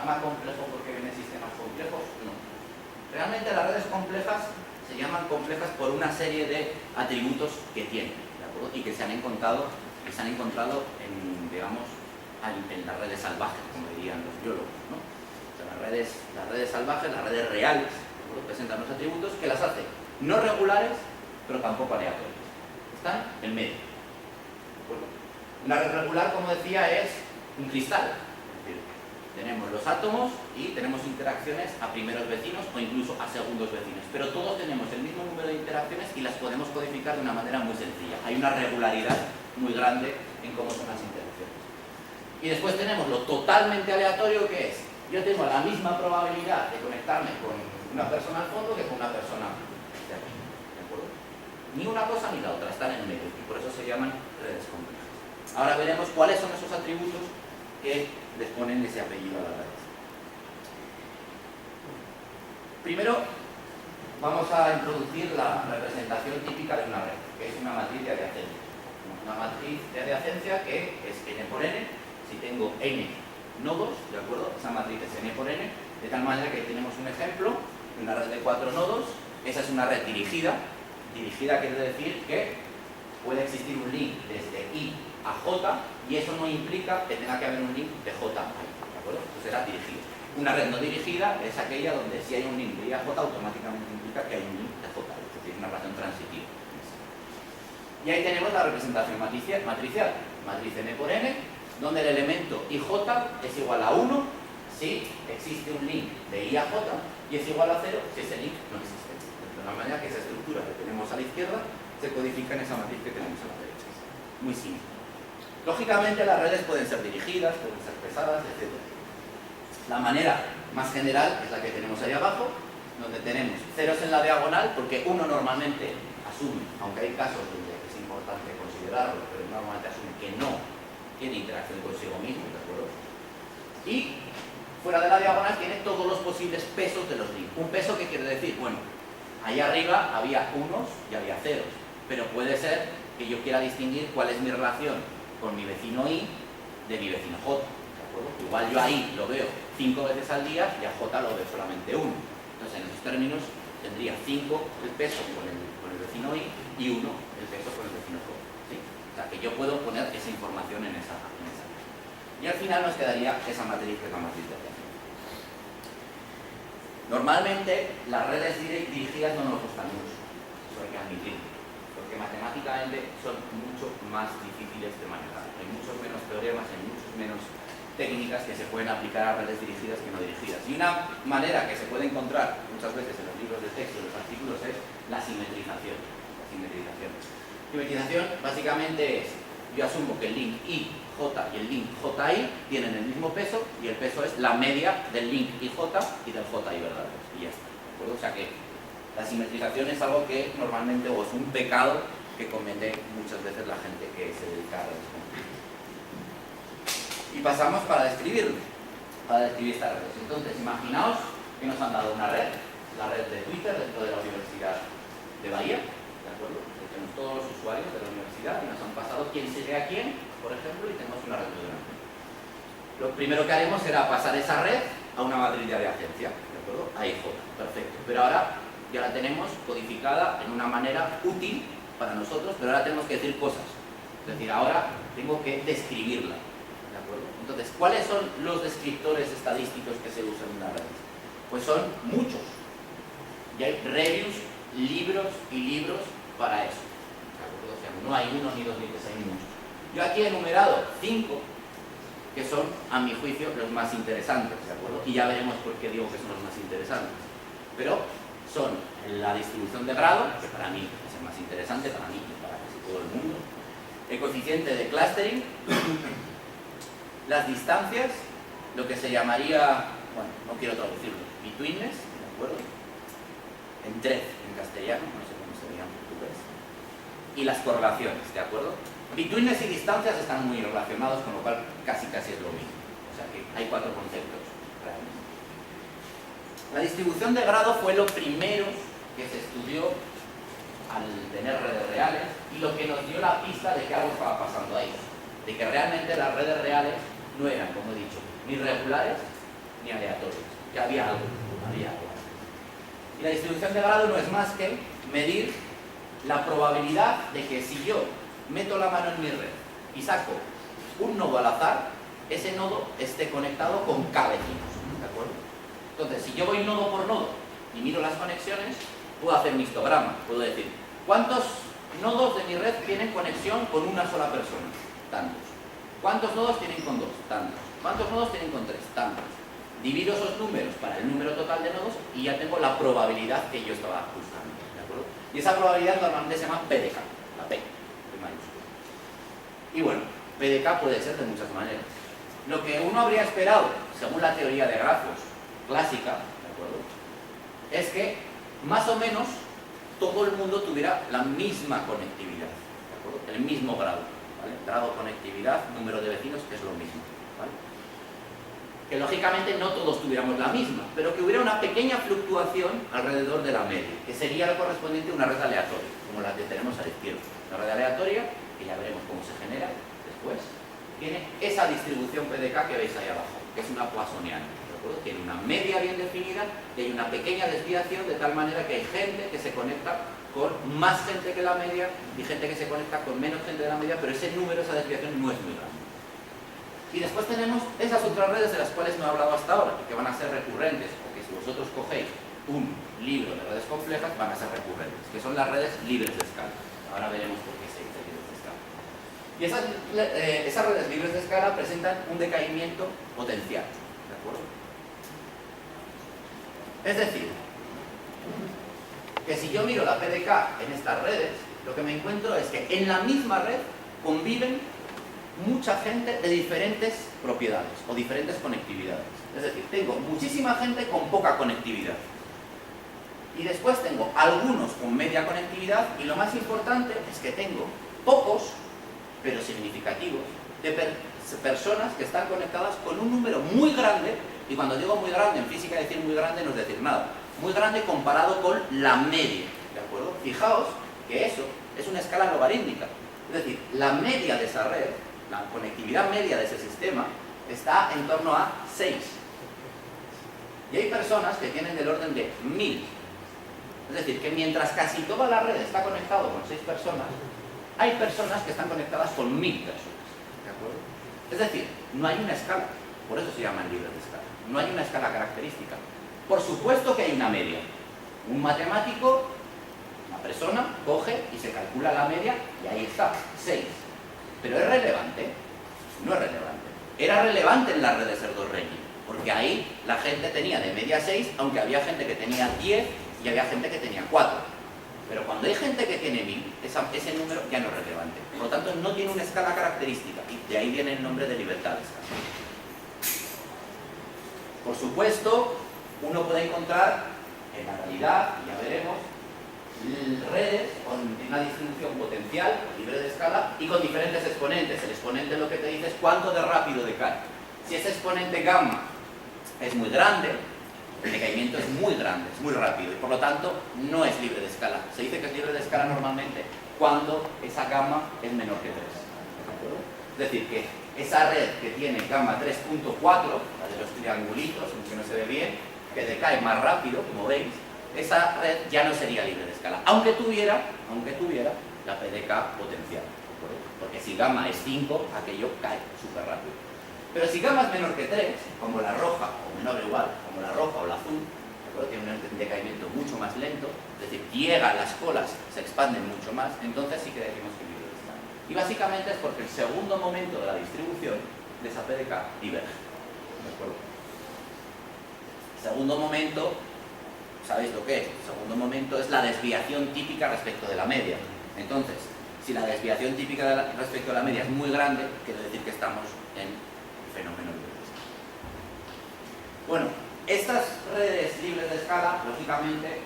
llama complejo porque vienen sistemas complejos? No. Realmente las redes complejas se llaman complejas por una serie de atributos que tienen, ¿de acuerdo? Y que se han encontrado en, digamos, en las redes salvajes, como dirían los biólogos, ¿no? O sea, las redes salvajes, las redes reales, ¿de acuerdo? Presentan unos atributos que las hacen no regulares, pero tampoco aleatorias. Están en medio. ¿De acuerdo? Una red regular, como decía, es un cristal. Es decir, tenemos los átomos y tenemos interacciones a primeros vecinos o incluso a segundos vecinos. Pero todos tenemos el mismo número de interacciones y las podemos codificar de una manera muy sencilla. Hay una regularidad muy grande en cómo son las interacciones. Y después tenemos lo totalmente aleatorio, que es, yo tengo la misma probabilidad de conectarme con una persona al fondo que con una persona de aquí. ¿De acuerdo? Ni una cosa ni la otra, están en medio. Y por eso se llaman redes complejas. Ahora veremos cuáles son esos atributos que les ponen ese apellido a las redes. Primero, vamos a introducir la representación típica de una red, que es una matriz de adiacencia. Una matriz de adiacencia que es n por n. Si tengo n nodos, ¿de acuerdo? Esa matriz es n por n, de tal manera que tenemos un ejemplo de una red de 4 nodos. Esa es una red dirigida. Dirigida quiere decir que puede existir un link desde I a J, y eso no implica que tenga que haber un link de J a I, ¿de acuerdo? Eso será dirigida. Una red no dirigida es aquella donde si hay un link de I a J, automáticamente implica que hay un link de J, es decir, una relación transitiva. Y ahí tenemos la representación matricial, matriz n por n, donde el elemento IJ es igual a 1 si existe un link de I a J, y es igual a 0 si ese link no existe. De la manera que esa estructura que tenemos a la izquierda se codifica en esa matriz que tenemos a la derecha. Muy simple. Lógicamente las redes pueden ser dirigidas, pueden ser pesadas, etc. La manera más general es la que tenemos ahí abajo, donde tenemos ceros en la diagonal, porque uno normalmente asume, aunque hay casos donde es importante considerarlo, pero normalmente asume que no tiene interacción consigo mismo, ¿de acuerdo? Y fuera de la diagonal tiene todos los posibles pesos de los links. ¿Un peso qué quiere decir? Bueno, ahí arriba había unos y había ceros, pero puede ser que yo quiera distinguir cuál es mi relación con mi vecino I de mi vecino J, ¿de acuerdo? Igual yo a I lo veo 5 veces al día y a J lo veo solamente 1. Entonces en esos términos tendría 5 el peso con el vecino I y 1 el peso con el vecino J, ¿sí? O sea que yo puedo poner esa información en esa. Y al final nos quedaría esa matriz, que es la matriz de adiacencia. Normalmente las redes dirigidas no nos gustan mucho, eso hay que admitirlo, porque matemáticamente son mucho más difíciles de manejar. Hay muchos menos teoremas, hay muchos menos técnicas que se pueden aplicar a redes dirigidas que no dirigidas. Y una manera que se puede encontrar muchas veces en los libros de texto y los artículos es la simetrización. Simetrización básicamente es, yo asumo que el link IJ y el link JI tienen el mismo peso, y el peso es la media del link IJ y del JI verdaderos, y ya está, ¿de acuerdo? O sea que la simetrización es algo que normalmente, o es un pecado que comete muchas veces la gente que se dedica a redes complejas. Y pasamos para describirlo, para describir estas redes. Entonces, imaginaos que nos han dado una red, la red de Twitter dentro de la Universidad de Bahía, ¿de acuerdo? Tenemos todos los usuarios de la universidad y nos han pasado quién sigue a quién, por ejemplo, y tenemos una red muy grande. Lo primero que haremos será pasar esa red a una matriz de adiacencia, ¿de acuerdo? A IJ, perfecto. Pero ahora ya la tenemos codificada en una manera útil para nosotros, pero ahora tenemos que decir cosas. Es decir, ahora tengo que describirla, ¿de acuerdo? Entonces, ¿cuáles son los descriptores estadísticos que se usan en las redes? Pues son muchos. Y hay reviews, libros y libros para eso, ¿de acuerdo? O sea, no hay uno, ni dos, ni tres, hay muchos. Yo aquí he enumerado 5 que son, a mi juicio, los más interesantes, ¿de acuerdo? Y ya veremos por qué digo que son los más interesantes. Pero son la distribución de grado, que para mí es el más interesante, para mí y para casi todo el mundo, el coeficiente de clustering, las distancias, lo que se llamaría, bueno, no quiero traducirlo, betweenness, ¿de acuerdo? Entre en castellano, no sé cómo sería en portugués, y las correlaciones, ¿de acuerdo? Betweenness y distancias están muy relacionados, con lo cual casi es lo mismo. O sea que hay 4 conceptos realmente. La distribución de grado fue lo primero que se estudió al tener redes reales, y lo que nos dio la pista de que algo estaba pasando ahí, de que realmente las redes reales no eran, como he dicho, ni regulares ni aleatorios. Ya había algo, había algo. Y la distribución de grado no es más que medir la probabilidad de que si yo meto la mano en mi red y saco un nodo al azar, ese nodo esté conectado con K vecinos, ¿de acuerdo? Entonces, si yo voy nodo por nodo y miro las conexiones, puedo hacer un histograma, puedo decir, ¿cuántos nodos de mi red tienen conexión con una sola persona? Tantos. ¿Cuántos nodos tienen con dos? Tantos. ¿Cuántos nodos tienen con tres? Tantos. Divido esos números para el número total de nodos y ya tengo la probabilidad que yo estaba buscando, ¿de acuerdo? Y esa probabilidad normalmente se llama PDK, la P de mayúscula. Y bueno, PDK puede ser de muchas maneras. Lo que uno habría esperado, según la teoría de grafos clásica, ¿de acuerdo?, es que más o menos todo el mundo tuviera la misma conectividad, ¿de acuerdo?, el mismo grado, ¿vale? Grado, conectividad, número de vecinos, que es lo mismo, ¿vale? Que lógicamente no todos tuviéramos la misma, pero que hubiera una pequeña fluctuación alrededor de la media, que sería lo correspondiente a una red aleatoria, como la que tenemos a la izquierda. La red aleatoria, que ya veremos cómo se genera después, tiene esa distribución PDK que veis ahí abajo, que es una poissoniana, ¿de acuerdo? Tiene una media bien definida y hay una pequeña desviación de tal manera que hay gente que se conecta con más gente que la media y gente que se conecta con menos gente de la media, pero ese número, esa desviación no es muy grande. Y después tenemos esas otras redes de las cuales no he hablado hasta ahora, y que van a ser recurrentes, porque si vosotros cogéis un libro de redes complejas, van a ser recurrentes, que son las redes libres de escala. Ahora veremos por qué se dice libres de escala. Y esas redes libres de escala presentan un decaimiento potencial, ¿de acuerdo? Es decir, que si yo miro la PDK en estas redes, lo que me encuentro es que en la misma red conviven mucha gente de diferentes propiedades o diferentes conectividades. Es decir, tengo muchísima gente con poca conectividad. Y después tengo algunos con media conectividad y lo más importante es que tengo pocos, pero significativos, de personas que están conectadas con un número muy grande, y cuando digo muy grande, en física decir muy grande no es decir nada, muy grande comparado con la media, ¿de acuerdo? Fijaos que eso es una escala logarítmica, es decir, la media de esa red, la conectividad media de ese sistema está en torno a 6. Y hay personas que tienen del orden de 1000. Es decir, que mientras casi toda la red está conectada con 6 personas, hay personas que están conectadas con 1000 personas. ¿De acuerdo? Es decir, no hay una escala. Por eso se llaman libres de escala. No hay una escala característica. Por supuesto que hay una media. Un matemático, una persona, coge y se calcula la media y ahí está, 6. ¿Pero es relevante? No es relevante. Era relevante en la red de Erdős-Rényi, porque ahí la gente tenía de media 6, aunque había gente que tenía 10 y había gente que tenía 4. Pero cuando hay gente que tiene 1000, ese número ya no es relevante. Por lo tanto, no tiene una escala característica, y de ahí viene el nombre de libertad de escala. Por supuesto, uno puede encontrar en la realidad, y ya veremos, redes con una distribución potencial, libre de escala, y con diferentes exponentes. El exponente lo que te dice es cuánto de rápido decae. Si ese exponente gamma es muy grande, el decaimiento es muy grande, es muy rápido, y por lo tanto no es libre de escala. Se dice que es libre de escala normalmente cuando esa gamma es menor que 3. ¿De acuerdo? Es decir, que esa red que tiene gamma 3.4, la de los triangulitos, aunque no se ve bien, que decae más rápido, como veis, esa red ya no sería libre de escala, aunque tuviera la PDK potencial, ¿de acuerdo? Porque si gamma es 5, aquello cae súper rápido. Pero si gamma es menor que 3, como la roja, o menor o igual, como la roja o la azul, ¿de acuerdo?, tiene un decaimiento mucho más lento, es decir, llega, las colas se expanden mucho más, entonces sí que decimos que libre de escala. Y básicamente es porque el segundo momento de la distribución de esa PDK diverge, ¿de acuerdo? Segundo momento, ¿sabéis lo que es? El segundo momento es la desviación típica respecto de la media. Entonces, si la desviación típica respecto a la media es muy grande, quiere decir que estamos en fenómeno libre de escala. Bueno, estas redes libres de escala, lógicamente,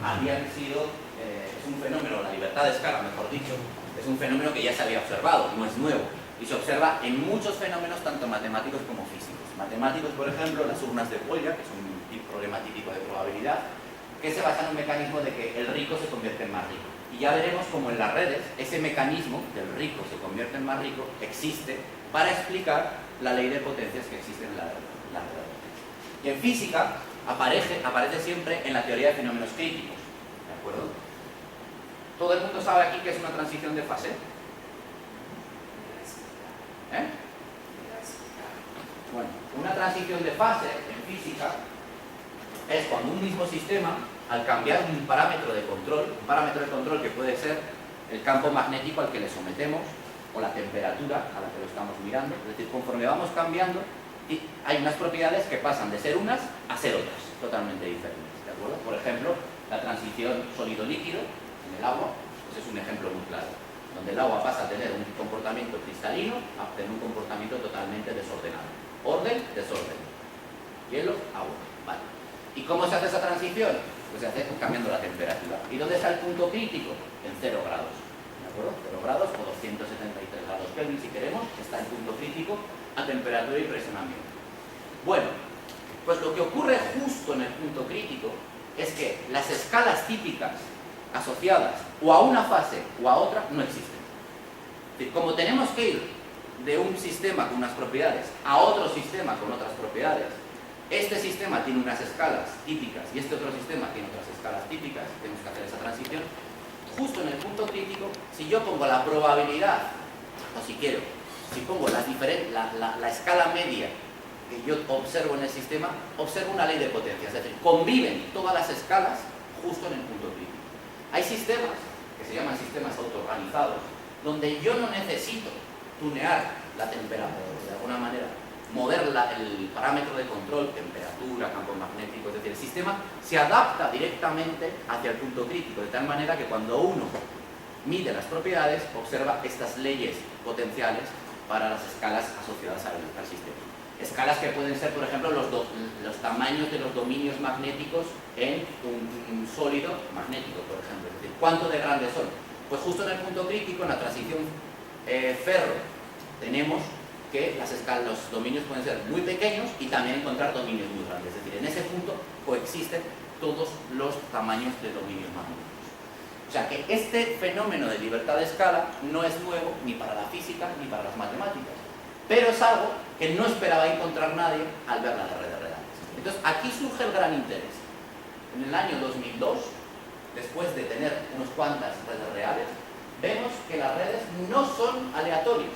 habían sido, es un fenómeno, la libertad de escala, mejor dicho, es un fenómeno que ya se había observado, no es nuevo, y se observa en muchos fenómenos, tanto matemáticos como físicos. Matemáticos, por ejemplo, las urnas de Polya, que es un problema típico de probabilidad, que se basa en un mecanismo de que el rico se convierte en más rico. Y ya veremos cómo en las redes ese mecanismo del rico se convierte en más rico existe para explicar la ley de potencias que existe en la red. Y en física aparece siempre en la teoría de fenómenos críticos. ¿De acuerdo? ¿Todo el mundo sabe aquí qué es una transición de fase? ¿Eh? Bueno, una transición de fase en física es cuando un mismo sistema, al cambiar un parámetro de control que puede ser el campo magnético al que le sometemos o la temperatura a la que lo estamos mirando, es decir, conforme vamos cambiando, hay unas propiedades que pasan de ser unas a ser otras, totalmente diferentes, ¿de acuerdo? Por ejemplo, la transición sólido-líquido en el agua, pues es un ejemplo muy claro, donde el agua pasa a tener un comportamiento cristalino a tener un comportamiento totalmente desordenado. Orden, desorden. Hielo, agua. Vale. ¿Y cómo se hace esa transición? Pues se hace cambiando la temperatura. ¿Y dónde está el punto crítico? En 0 grados. ¿De acuerdo? 0 grados o 273 grados Kelvin, si queremos, está el punto crítico a temperatura y presionamiento. Bueno, pues lo que ocurre justo en el punto crítico es que las escalas típicas asociadas o a una fase o a otra no existen. Es decir, como tenemos que ir de un sistema con unas propiedades a otro sistema con otras propiedades, este sistema tiene unas escalas típicas y este otro sistema tiene otras escalas típicas, tenemos que hacer esa transición. Justo en el punto crítico, si yo pongo la probabilidad, o si quiero, si pongo la escala media que yo observo en el sistema, observo una ley de potencia, es decir, conviven todas las escalas justo en el punto crítico. Hay sistemas, que se llaman sistemas autoorganizados, donde yo no necesito tunear la temperatura, de alguna manera, mover el parámetro de control, temperatura, campo magnético, es decir, el sistema se adapta directamente hacia el punto crítico, de tal manera que cuando uno mide las propiedades, observa estas leyes potenciales para las escalas asociadas al sistema. Escalas que pueden ser, por ejemplo, los tamaños de los dominios magnéticos en un sólido magnético, por ejemplo. Es decir, ¿cuánto de grandes son? Pues justo en el punto crítico, en la transición ferro, tenemos que los dominios pueden ser muy pequeños y también encontrar dominios muy grandes. Es decir, en ese punto coexisten todos los tamaños de dominios magnéticos. O sea que este fenómeno de libertad de escala no es nuevo ni para la física ni para las matemáticas, pero es algo que no esperaba encontrar nadie al ver las redes reales. Entonces aquí surge el gran interés. En el año 2002, después de tener unas cuantas redes reales, vemos que las redes no son aleatorias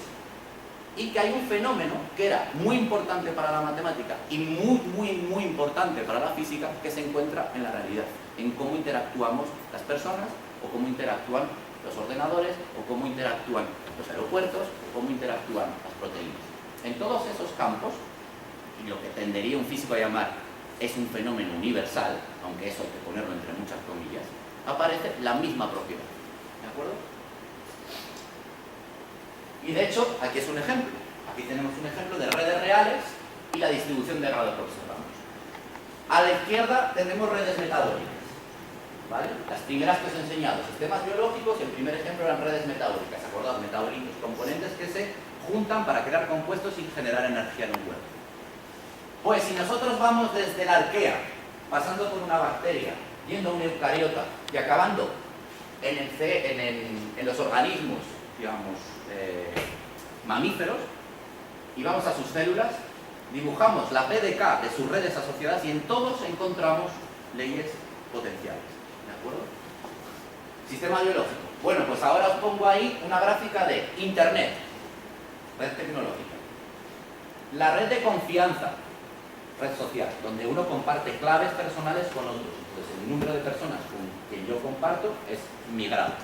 y que hay un fenómeno que era muy importante para la matemática y muy importante para la física, que se encuentra en la realidad, en cómo interactuamos las personas, o cómo interactúan los ordenadores, o cómo interactúan los aeropuertos, o cómo interactúan las proteínas. En todos esos campos, y lo que tendería un físico a llamar es un fenómeno universal, aunque eso hay que ponerlo entre muchas comillas, aparece la misma propiedad. ¿De acuerdo? Y de hecho, aquí es un ejemplo. Aquí tenemos un ejemplo de redes reales y la distribución de grado que observamos. A la izquierda tenemos redes metabólicas. ¿Vale? Las primeras que os he enseñado, sistemas biológicos, el primer ejemplo eran redes metabólicas, acordaos, metabolitos, componentes que se juntan para crear compuestos y generar energía en un cuerpo. Pues si nosotros vamos desde la arquea, pasando por una bacteria, yendo a un eucariota y acabando en los organismos, digamos, mamíferos, y vamos a sus células, dibujamos la PDK de sus redes asociadas y en todos encontramos leyes potenciales. ¿De acuerdo? Sistema biológico. Bueno, pues ahora os pongo ahí una gráfica de Internet, red tecnológica. La red de confianza, red social, donde uno comparte claves personales con otros. Entonces, el número de personas con quien yo comparto es mi grado.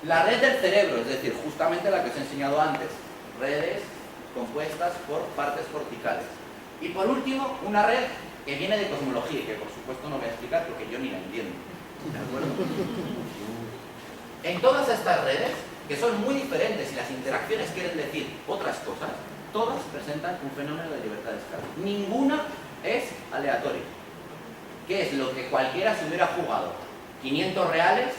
La red del cerebro, es decir, justamente la que os he enseñado antes. Redes compuestas por partes corticales. Y por último, una red que viene de cosmología y que por supuesto no voy a explicar porque yo ni la entiendo. ¿De acuerdo? En todas estas redes, que son muy diferentes y las interacciones quieren decir otras cosas, todas presentan un fenómeno de libertad de escala. Ninguna es aleatoria. ¿Qué es lo que cualquiera se hubiera jugado? 500 reales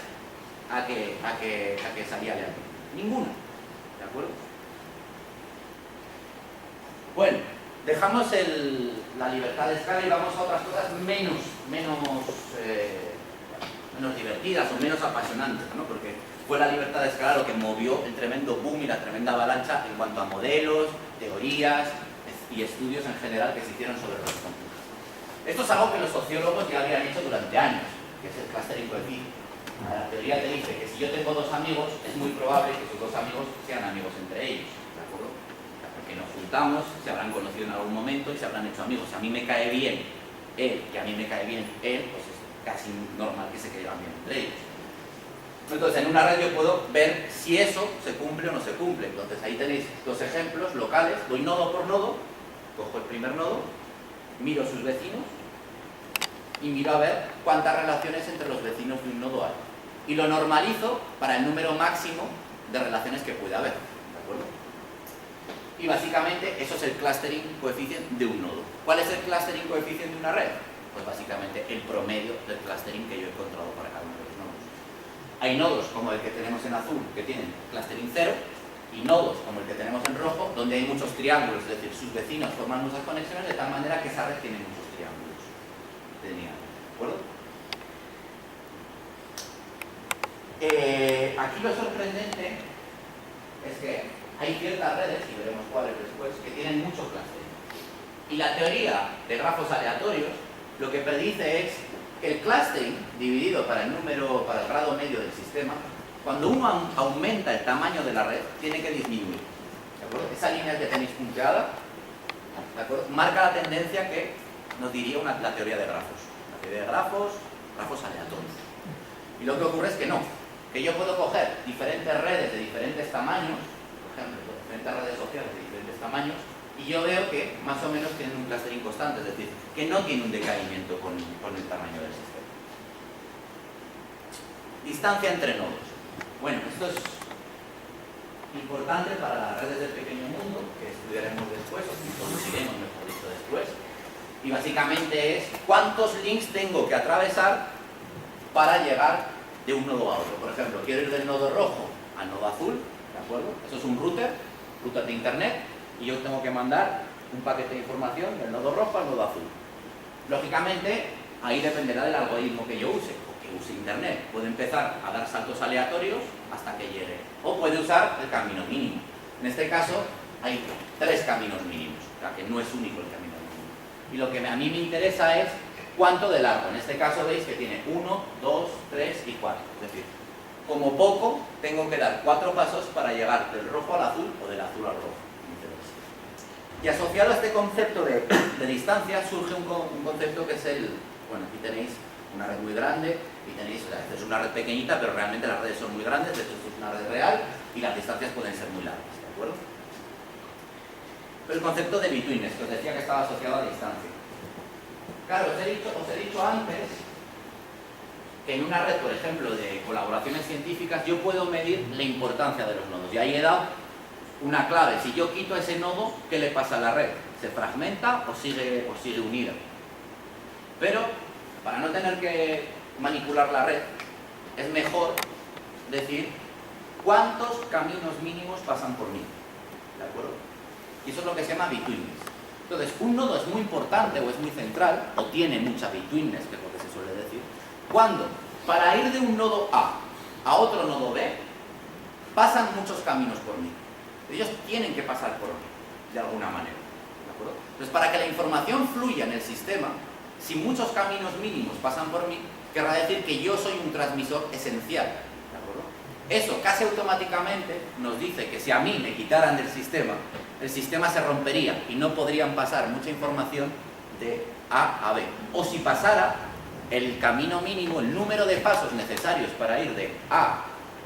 a que salía aleatorio. Ninguna. ¿De acuerdo? Bueno, dejamos la libertad de escala y vamos a otras cosas menos divertidas o menos apasionantes, ¿no? Porque fue la libertad de escala lo que movió el tremendo boom y la tremenda avalancha en cuanto a modelos, teorías y estudios en general que se hicieron sobre redes complejas. Esto es algo que los sociólogos ya habían hecho durante años, que es el clustering coefficient. La teoría te dice que si yo tengo dos amigos, es muy probable que sus dos amigos sean amigos entre ellos, ¿de acuerdo? Porque nos juntamos, se habrán conocido en algún momento y se habrán hecho amigos. Si a mí me cae bien él y a mí me cae bien él, pues es casi normal que se caigan bien entre ellos. Entonces, en una red yo puedo ver si eso se cumple o no se cumple. Entonces, ahí tenéis dos ejemplos locales. Voy nodo por nodo, cojo el primer nodo, miro sus vecinos y miro a ver cuántas relaciones entre los vecinos de un nodo hay. Y lo normalizo para el número máximo de relaciones que pueda haber, ¿de acuerdo? Y básicamente eso es el clustering coefficient de un nodo. ¿Cuál es el clustering coefficient de una red? Pues básicamente el promedio del clustering que yo he encontrado para cada uno de los nodos. Hay nodos como el que tenemos en azul que tienen clustering 0 y nodos como el que tenemos en rojo donde hay muchos triángulos, es decir, sus vecinos forman muchas conexiones de tal manera que esa red tiene muchos triángulos. ¿De acuerdo? Aquí lo sorprendente es que hay ciertas redes, y veremos cuáles después, que tienen mucho clustering. Y la teoría de grafos aleatorios lo que predice es que el clustering dividido para el grado medio del sistema, cuando uno aumenta el tamaño de la red, tiene que disminuir. ¿De acuerdo? Esa línea que tenéis punteada, ¿de acuerdo?, marca la tendencia que nos diría la teoría de grafos. La teoría de grafos aleatorios. Y lo que ocurre es que no. Que yo puedo coger diferentes redes de diferentes tamaños, por ejemplo, diferentes redes sociales de diferentes tamaños, y yo veo que más o menos tienen un clustering constante, es decir, que no tiene un decaimiento con el tamaño del sistema. Distancia entre nodos. Bueno, esto es importante para las redes del pequeño mundo, que estudiaremos después, o que introduciremos, mejor dicho, después. Y básicamente es cuántos links tengo que atravesar para llegar de un nodo a otro. Por ejemplo, quiero ir del nodo rojo al nodo azul, ¿de acuerdo? Eso es un router de internet, y yo tengo que mandar un paquete de información del nodo rojo al nodo azul. Lógicamente, ahí dependerá del algoritmo que yo use, o que use internet. Puede empezar a dar saltos aleatorios hasta que llegue, o puede usar el camino mínimo. En este caso, hay 3 caminos mínimos, o sea que no es único el camino mínimo. Y lo que a mí me interesa es cuánto de largo. En este caso veis que tiene 1, 2, 3 y 4. Es decir, como poco tengo que dar 4 pasos para llegar del rojo al azul o del azul al rojo. Y asociado a este concepto de distancia surge un concepto que es bueno, aquí tenéis una red muy grande y tenéis, esta es una red pequeñita, pero realmente las redes son muy grandes, de hecho esto es una red real y las distancias pueden ser muy largas, ¿de acuerdo? Pero el concepto de betweenness, que os decía que estaba asociado a distancia. Claro, os he dicho antes que en una red, por ejemplo, de colaboraciones científicas, yo puedo medir la importancia de los nodos. Y ahí he dado una clave. Si yo quito ese nodo, ¿qué le pasa a la red? ¿Se fragmenta o sigue unida? Pero, para no tener que manipular la red, es mejor decir cuántos caminos mínimos pasan por mí. ¿De acuerdo? Y eso es lo que se llama betweenness. Entonces, un nodo es muy importante o es muy central, o tiene mucha betweenness, que es lo que se suele decir, cuando para ir de un nodo a otro nodo B, pasan muchos caminos por mí. Ellos tienen que pasar por mí, de alguna manera. ¿De acuerdo? Entonces, para que la información fluya en el sistema, si muchos caminos mínimos pasan por mí, querrá decir que yo soy un transmisor esencial. ¿De acuerdo? Eso casi automáticamente nos dice que si a mí me quitaran del sistema, el sistema se rompería y no podrían pasar mucha información de A a B. O si pasara, el camino mínimo, el número de pasos necesarios para ir de A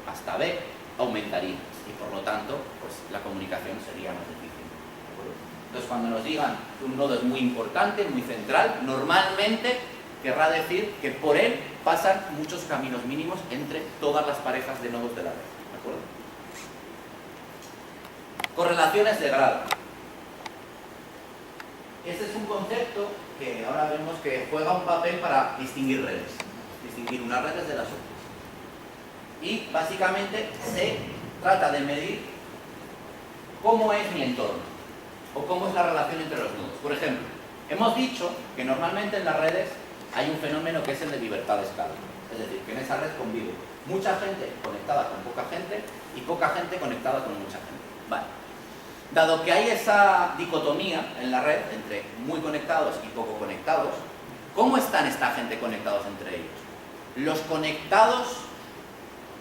hasta B, aumentaría. Y por lo tanto, pues la comunicación sería más difícil. ¿De acuerdo? Entonces, cuando nos digan que un nodo es muy importante, muy central, normalmente querrá decir que por él pasan muchos caminos mínimos entre todas las parejas de nodos de la red. ¿De acuerdo? Correlaciones de grado. Este es un concepto que ahora vemos que juega un papel para distinguir redes, distinguir unas redes de las otras. Y básicamente se trata de medir cómo es mi entorno o cómo es la relación entre los nodos. Por ejemplo, hemos dicho que normalmente en las redes hay un fenómeno que es el de libertad de escala. Es decir, que en esa red convive mucha gente conectada con poca gente y poca gente conectada con mucha gente. Vale. Dado que hay esa dicotomía en la red entre muy conectados y poco conectados, ¿Cómo están esta gente conectados entre ellos? Los conectados,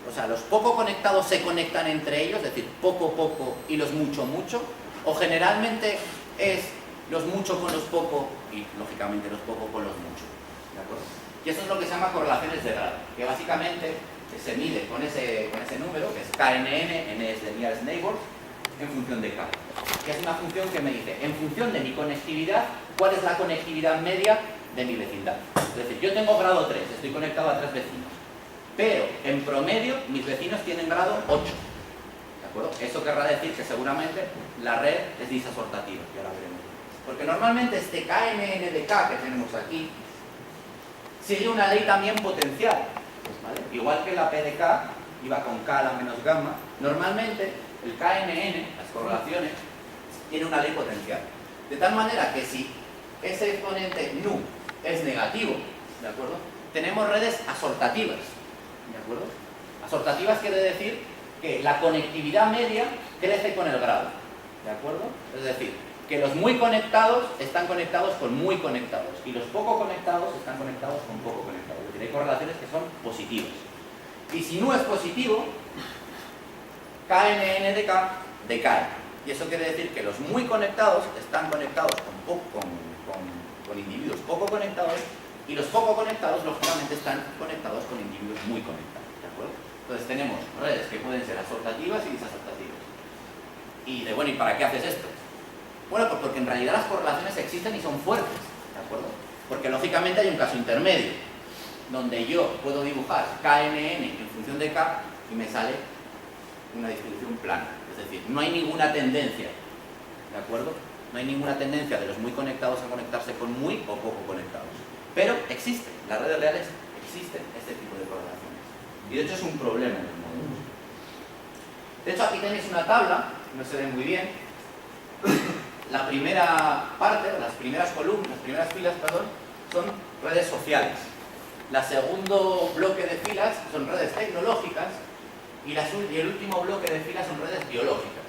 o sea, los poco conectados se conectan entre ellos, es decir, poco y los mucho, o generalmente es los mucho con los poco y, lógicamente, los poco con los mucho. ¿De acuerdo? Y eso es lo que se llama correlaciones de grado, que básicamente se mide con ese número, que es KNN, N es de Nearest Neighbor, en función de K. Que es una función que me dice, en función de mi conectividad, cuál es la conectividad media de mi vecindad. Es decir, yo tengo grado 3, estoy conectado a 3 vecinos, pero en promedio mis vecinos tienen grado 8. ¿De acuerdo? Eso querrá decir que seguramente la red es disasortativa, que ahora veremos. Porque normalmente este KNN de K que tenemos aquí sigue una ley también potencial, ¿vale? Igual que la P de K iba con K a la menos gamma, normalmente el KNN, las correlaciones, tiene una ley potencial. De tal manera que si ese exponente nu es negativo, ¿de acuerdo? Tenemos redes asortativas, ¿de acuerdo? Asortativas quiere decir que la conectividad media crece con el grado, ¿de acuerdo? Es decir, que los muy conectados están conectados con muy conectados y los poco conectados están conectados con poco conectados. Es decir, hay correlaciones que son positivas. Y si nu es positivo, KNN de K decae. Y eso quiere decir que los muy conectados están conectados con individuos poco conectados y los poco conectados, lógicamente, están conectados con individuos muy conectados. ¿De acuerdo? Entonces tenemos redes que pueden ser asortativas y disasortativas. Y bueno, ¿y para qué haces esto? Bueno, pues porque en realidad las correlaciones existen y son fuertes, ¿de acuerdo? Porque lógicamente hay un caso intermedio, donde yo puedo dibujar KNN en función de K y me sale una distribución plana. Es decir, no hay ninguna tendencia, ¿de acuerdo? No hay ninguna tendencia de los muy conectados a conectarse con muy o poco conectados. Pero existen, las redes reales existen este tipo de correlaciones. Y de hecho es un problema en los modelos. De hecho aquí tenéis una tabla, no se ve muy bien. La primera parte, las primeras columnas, las primeras filas, perdón, son redes sociales. El segundo bloque de filas son redes tecnológicas y el último bloque de filas son redes biológicas.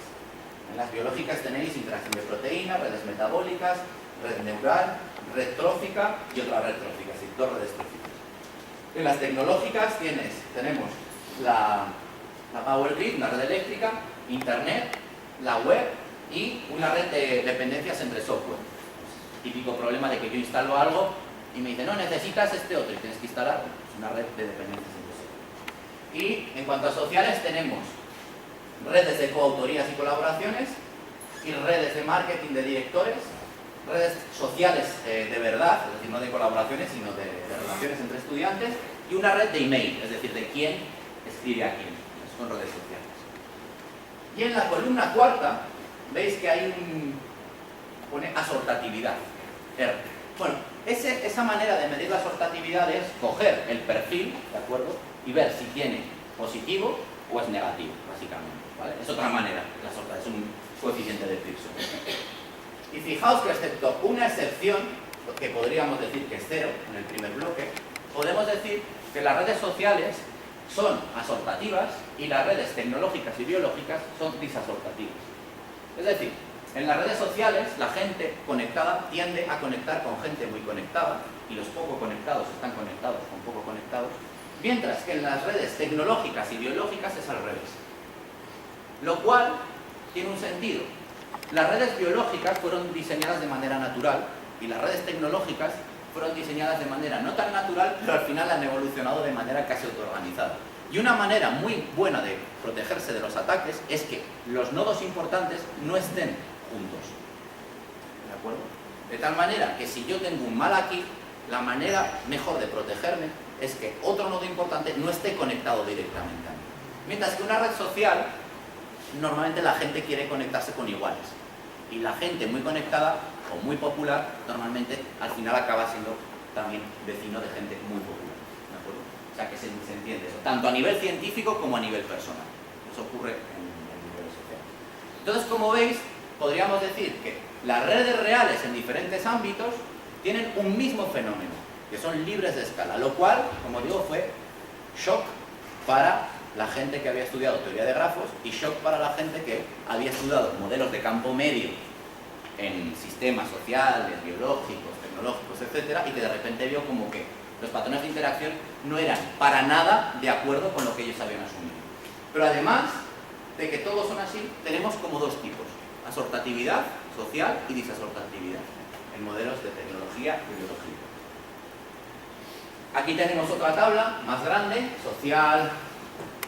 En las biológicas tenéis interacción de proteínas, redes metabólicas, red neural, red trófica y otra red trófica, es decir, dos redes tróficas. En las tecnológicas tenemos la Power Grid, una red eléctrica, Internet, la web y una red de dependencias entre software. Típico problema de que yo instalo algo y me dice, no, necesitas este otro y tienes que instalar una red de dependencias entre software. Y en cuanto a sociales tenemos redes de coautorías y colaboraciones y redes de marketing de directores, redes sociales de verdad, es decir, no de colaboraciones, sino de relaciones entre estudiantes, y una red de email, es decir, de quién escribe a quién. Son redes sociales. Y en la columna cuarta veis que hay pone asortatividad, R. Bueno, esa manera de medir la asortatividad es coger el perfil, ¿de acuerdo? Y ver si tiene positivo o es negativo, básicamente, ¿vale? Es otra manera, es un coeficiente de Pearson. Y fijaos que excepto una excepción, que podríamos decir que es 0 en el primer bloque, podemos decir que las redes sociales son asortativas y las redes tecnológicas y biológicas son disasortativas. Es decir, en las redes sociales la gente conectada tiende a conectar con gente muy conectada y los poco conectados están conectados con poco conectados, mientras que en las redes tecnológicas y biológicas es al revés. Lo cual tiene un sentido. Las redes biológicas fueron diseñadas de manera natural y las redes tecnológicas fueron diseñadas de manera no tan natural, pero al final han evolucionado de manera casi autoorganizada. Y una manera muy buena de protegerse de los ataques es que los nodos importantes no estén juntos. ¿De acuerdo? De tal manera que si yo tengo un mal aquí, la manera mejor de protegerme es que otro nodo importante no esté conectado directamente a mí. Mientras que una red social, normalmente la gente quiere conectarse con iguales. Y la gente muy conectada o muy popular, normalmente al final acaba siendo también vecino de gente muy popular. ¿De acuerdo? O sea que se entiende eso, tanto a nivel científico como a nivel personal. Eso ocurre en nivel social. Entonces, como veis, podríamos decir que las redes reales en diferentes ámbitos tienen un mismo fenómeno, que son libres de escala, lo cual, como digo, fue shock para la gente que había estudiado teoría de grafos y shock para la gente que había estudiado modelos de campo medio en sistemas sociales, biológicos, tecnológicos, etc., etcétera, y que de repente vio como que los patrones de interacción no eran para nada de acuerdo con lo que ellos habían asumido. Pero además de que todos son así, tenemos como dos tipos: asortatividad social y disasortatividad en modelos de tecnología y biología. Aquí tenemos otra tabla más grande: social,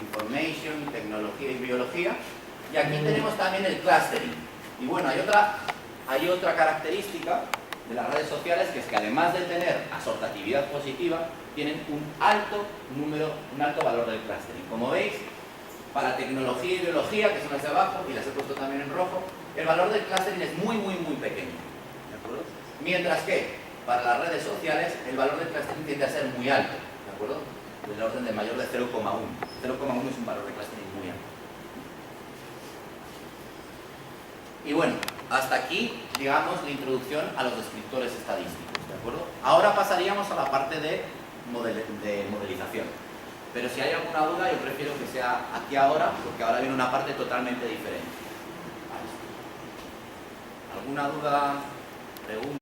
information, tecnología y biología. Y aquí tenemos también el clustering. Y bueno, hay otra característica de las redes sociales, que es que además de tener asortatividad positiva, tienen un alto valor del clustering. Como veis, para tecnología y biología, que son las de abajo, y las he puesto también en rojo, el valor del clustering es muy pequeño, ¿de acuerdo? Mientras que para las redes sociales el valor del clustering tiende a ser muy alto, ¿de acuerdo? Del orden de mayor de 0,1. 0,1 es un valor de clustering muy alto. Y bueno, hasta aquí, digamos, la introducción a los descriptores estadísticos, ¿de acuerdo? Ahora pasaríamos a la parte de modelización. Pero si hay alguna duda, yo prefiero que sea aquí ahora, porque ahora viene una parte totalmente diferente. ¿Alguna duda? ¿Pregunta?